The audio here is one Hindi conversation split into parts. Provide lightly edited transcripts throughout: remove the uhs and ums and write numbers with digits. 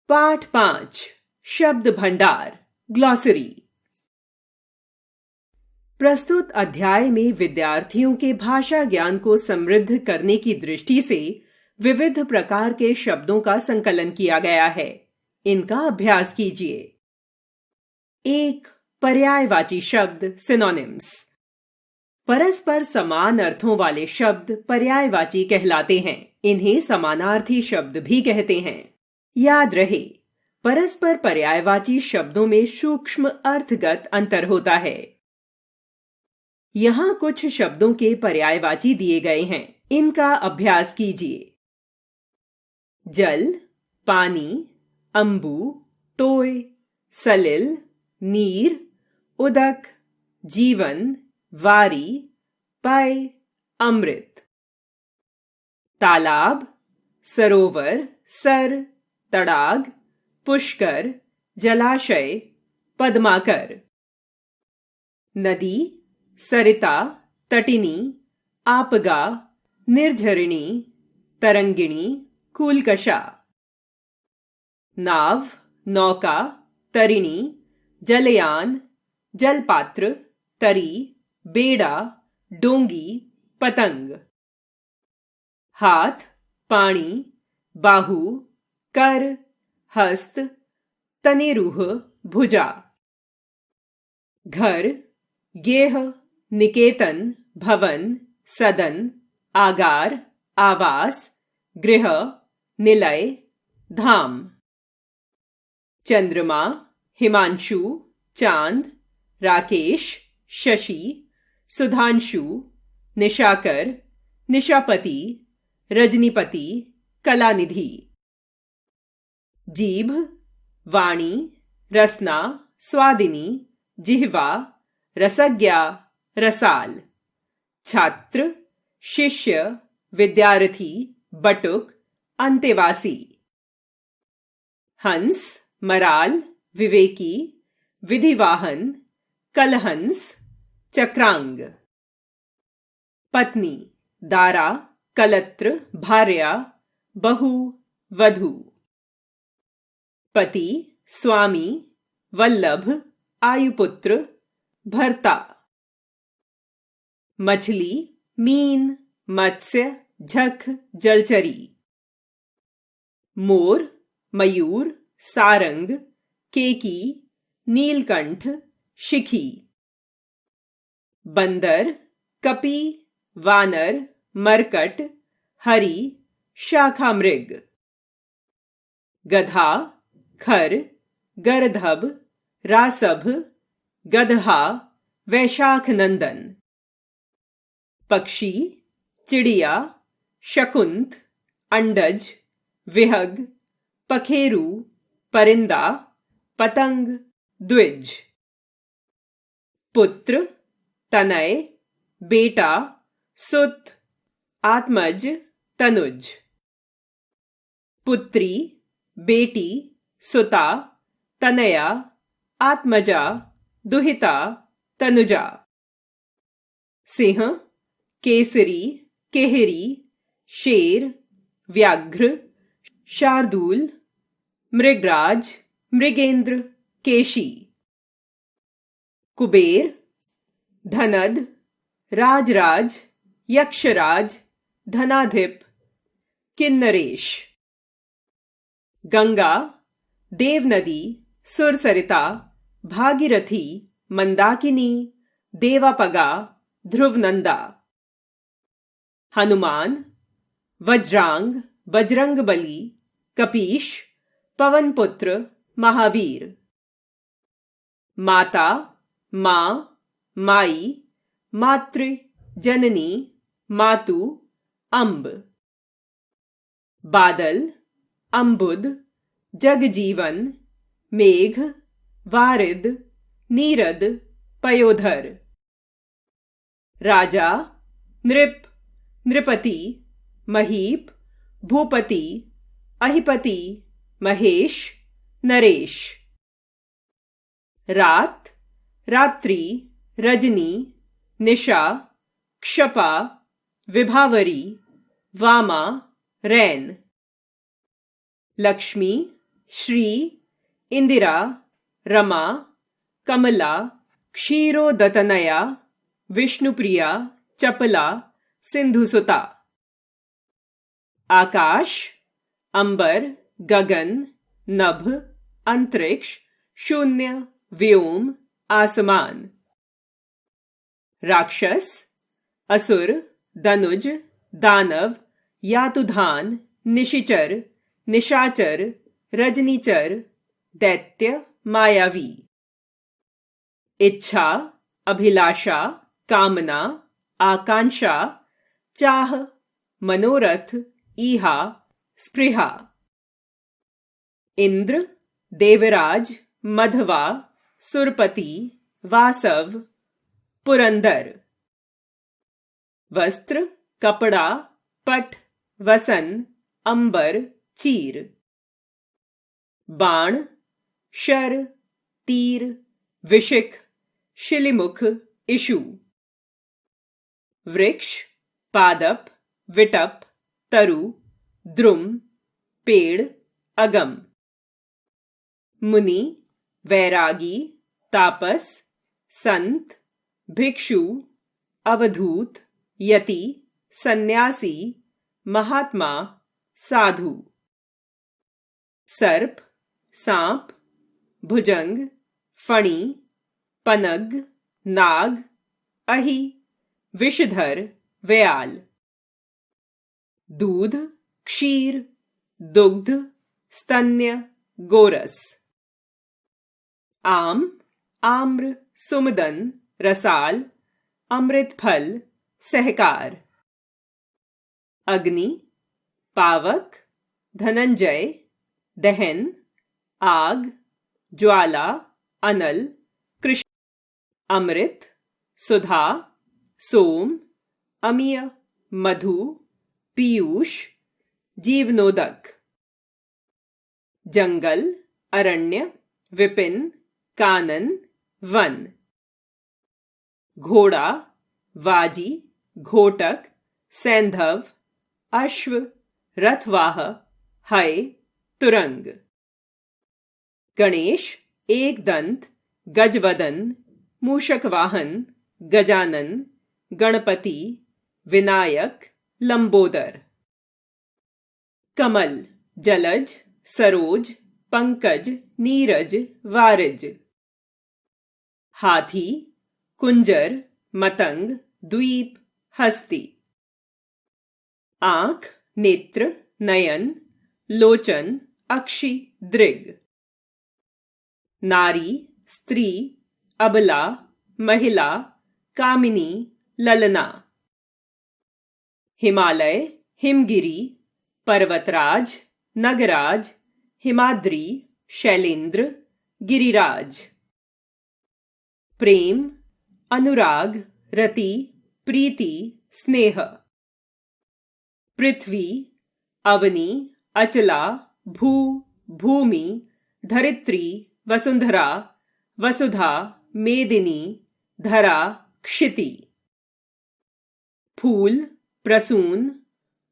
पाठ 5 शब्द भंडार ग्लॉसरी। प्रस्तुत अध्याय में विद्यार्थियों के भाषा ज्ञान को समृद्ध करने की दृष्टि से विविध प्रकार के शब्दों का संकलन किया गया है। इनका अभ्यास कीजिए। 1. पर्यायवाची शब्द सिनोनिम्स। परस्पर समान अर्थों वाले शब्द पर्यायवाची कहलाते हैं। इन्हें समानार्थी शब्द भी कहते हैं। याद रहे, परस्पर पर्यायवाची शब्दों में सूक्ष्म अर्थगत अंतर होता है। यहां कुछ शब्दों के पर्यायवाची दिए गए हैं। इनका अभ्यास कीजिए। जल, पानी, अंबु, तोय, सलिल, नीर, उदक, जीवन, वारी, पय, अमृत। तालाब, सरोवर, सर, तड़ाग, पुष्कर, जलाशय, पद्माकर। नदी, सरिता, तटिनी, आपगा, निर्झरिणी, तरंगिणी, कूलकषा। नाव, नौका, तरिणी, जलयान, जलपात्र, तरी, बेड़ा, डोंगी, पतंग। हाथ, पानी, बाहु, कर, हस्त, तनेरूह, भुजा। घर, गेह, निकेतन, भवन, सदन, आगार, आवास, गृह, निलय, धाम। चंद्रमा, हिमांशु, चांद, राकेश, शशि, सुधांशु, निशाकर, निशापति, रजनीपति, कलानिधि। जीभ, वाणी, रसना, स्वादिनी, जिह्वा, रसज्ञा, रसाल। छात्र, शिष्य, विद्यार्थी, बटुक, अंतेवासी। हंस, मराल, विवेकी, विधिवाहन, कलहंस, चक्रांग। पत्नी, दारा, कलत्र, भार्या, बहु, वधू। पति, स्वामी, वल्लभ, आयुपुत्र, भर्ता। मछली, मीन, मत्स्य, झख, जलचरी। मोर, मयूर, सारंग, केकी, नीलकंठ, शिखी। बंदर, कपि, वानर, मरकट, हरि, शाखामृग। गधा, खर, गरधब, रासभ, गदहा, वैशाख नंदन। पक्षी, चिड़िया, शकुंत, अंडज, विहग, पखेरु, परिंदा, पतंग, द्विज। पुत्र, तनय, बेटा, सुत, आत्मज, तनुज। पुत्री, बेटी, सुता, तनया, आत्मजा, दुहिता, तनुजा। सिंह, केसरी, केहरी, शेर, व्याघ्र, शार्दूल, मृगराज, मृगेंद्र, केशी। कुबेर, धनद, राजराज, यक्षराज, धनाधिप, किन्नरेश। गंगा, देवनदी, सुरसरिता, भागीरथी, मंदाकिनी, देवापगा, ध्रुवनंदा। हनुमान, वज्रांग, बजरंगबली, कपीश, पवनपुत्र, महावीर। माता, मां, माई, मातृ, जननी, मातु, अंब। बादल, अंबुद, जगजीवन, मेघ, वारिद, नीरद, पयोधर। राजा, नृप, नृपति, महीप, भूपति, अहिपति, महेश, नरेश। रात, रात्रि, रजनी, निशा, क्षपा, विभावरी, वामा, रैन। लक्ष्मी, श्री, इंदिरा, रमा, कमला, क्षीरोदतनया, विष्णुप्रिया, चपला, सिंधुसुता। आकाश, अंबर, गगन, नभ, अंतरिक्ष, शून्य, व्योम, आसमान। राक्षस, असुर, दनुज, दानव, यातुधान, निशिचर, निशाचर, रजनीचर, दैत्य, मायावी। इच्छा, अभिलाषा, कामना, आकांक्षा, चाह, मनोरथ, ईहा, स्पृहा। इंद्र, देवराज, मधवा, सुरपति, वासव, पुरंदर। वस्त्र, कपड़ा, पट, वसन, अंबर, चीर। बाण, शर, तीर, विशिख, शिलिमुख, इशु। वृक्ष, पादप, विटप, तरु, द्रुम, पेड़, अगम। मुनि, वैरागी, तापस, संत, भिक्षु, अवधूत, यति, सन्यासी, महात्मा, साधु। सर्प, सांप, भुजंग, फणी, पनग, नाग, अहि, विषधर, व्याल। दूध, क्षीर, दुग्ध, स्तन्य, गोरस। आम, आम्र, सुमदन, रसाल, अमृत फल, सहकार। अग्नि, पावक, धनंजय, दहन, आग, ज्वाला, अनल, कृष्ण। अमृत, सुधा, सोम, अमीय, मधु, पीयूष, जीवनोदक। जंगल, अरण्य, विपिन, कानन, वन। घोड़ा, वाजी, घोटक, सैंधव, अश्व, रथवाह, हय, तुरंग। गणेश, एक दंत, गजवदन, मूषक वाहन, गजानन, गणपति, विनायक, लंबोदर। कमल, जलज, सरोज, पंकज, नीरज, वारिज। हाथी, कुंजर, मतंग, द्वीप, हस्ती। आंख, नेत्र, नयन, लोचन, अक्षि, दृग। नारी, स्त्री, अबला, महिला, कामिनी, ललना। हिमालय, हिमगिरी, पर्वतराज, नगराज, हिमाद्री, शैलेंद्र, गिरिराज। प्रेम, अनुराग, रति, प्रीति, स्नेह। पृथ्वी, अवनी, अचला, भू, भूमि, धरित्री, वसुंधरा, वसुधा, मेदिनी, धरा, क्षिति। फूल, प्रसून,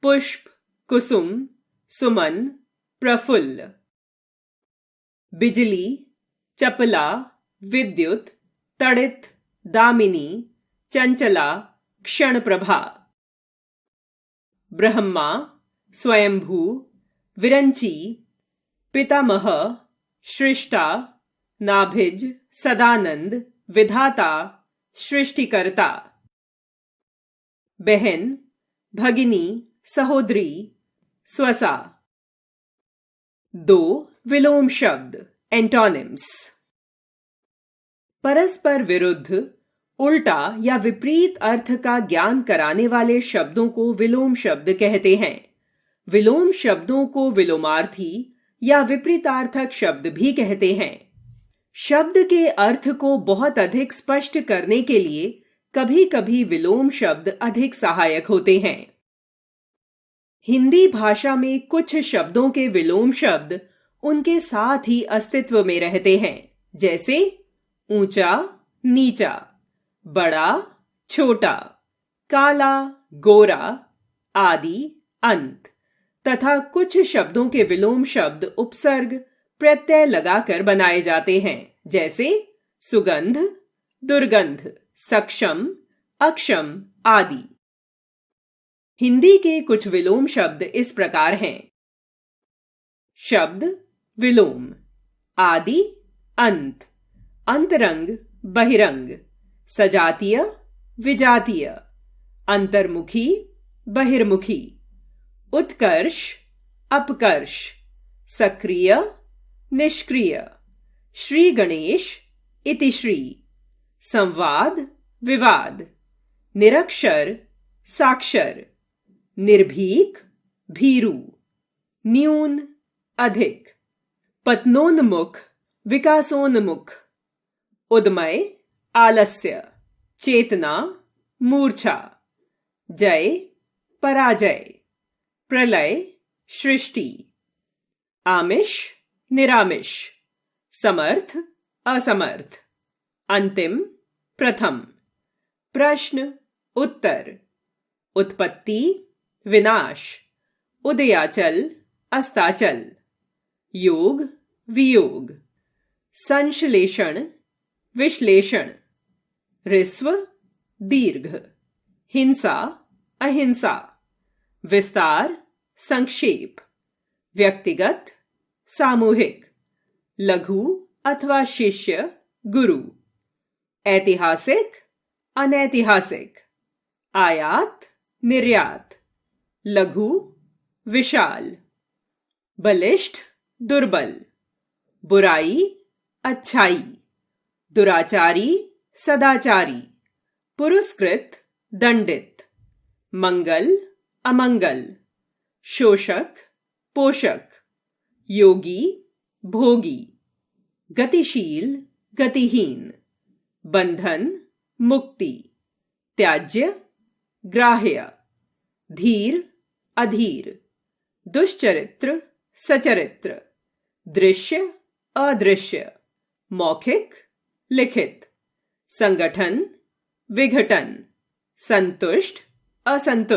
पुष्प, कुसुम, सुमन, प्रफुल्ल। बिजली, चपला, विद्युत, तड़ित, दामिनी, चंचला, क्षणप्रभा। ब्रह्मा, स्वयंभू, विरंची, पितामह, सृष्टा, नाभिज, सदानंद, विधाता, सृष्टिकर्ता। बहन, भगिनी, सहोदरी, स्वसा। दो विलोम शब्द, एंटोनिम्स। परस्पर विरुद्ध, उल्टा या विपरीत अर्थ का ज्ञान कराने वाले शब्दों को विलोम शब्द कहते हैं। विलोम शब्दों को विलोमार्थी या विपरीतार्थक शब्द भी कहते हैं। शब्द के अर्थ को बहुत अधिक स्पष्ट करने के लिए कभी कभी विलोम शब्द अधिक सहायक होते हैं। हिंदी भाषा में कुछ शब्दों के विलोम शब्द उनके साथ ही अस्तित्व में रहते हैं, जैसे ऊंचा, नीचा, बड़ा, छोटा, काला, गोरा आदि, अंत, तथा कुछ शब्दों के विलोम शब्द उपसर्ग, प्रत्यय लगाकर बनाए जाते हैं, जैसे सुगंध, दुर्गंध, सक्षम, अक्षम आदि। हिंदी के कुछ विलोम शब्द इस प्रकार हैं। शब्द विलोम: आदि, अंत, अंतरंग, बहिरंग, सजातीय, विजातीय, अंतर्मुखी, बहिर्मुखी, उत्कर्ष, अपकर्ष, सक्रिय, निष्क्रिय, श्री गणेश, इतिश्री, संवाद, विवाद, निरक्षर, साक्षर, निर्भीक, भीरू, न्यून, अधिक, पतनोन्मुख, विकासोन्मुख, उद्मय, आलस्य, चेतना, मूर्छा, जय, पराजय, प्रलय, सृष्टि, आमिष, निरामिष, समर्थ, असमर्थ, अंतिम, प्रथम, प्रश्न, उत्तर, उत्पत्ति, विनाश, उदयाचल, अस्ताचल, योग, वियोग, संश्लेषण, विश्लेषण, ह्रस्व, दीर्घ, हिंसा, अहिंसा, विस्तार, संक्षेप, व्यक्तिगत, सामूहिक, लघु अथवा शिष्य, गुरु, ऐतिहासिक, अनैतिहासिक, आयात, निर्यात, लघु, विशाल, बलिष्ठ, दुर्बल, बुराई, अच्छाई, दुराचारी, सदाचारी, पुरस्कृत, दंडित, मंगल, अमंगल, शोषक, पोषक, योगी, भोगी, गतिशील, गतिहीन, बंधन, मुक्ति, त्याज्य, ग्राह्य, धीर, अधीर, दुष्चरित्र, सचरित्र, दृश्य, अदृश्य, मौखिक, लिखित, संगठन, विघटन, संतुष्ट, असंतुष्ट।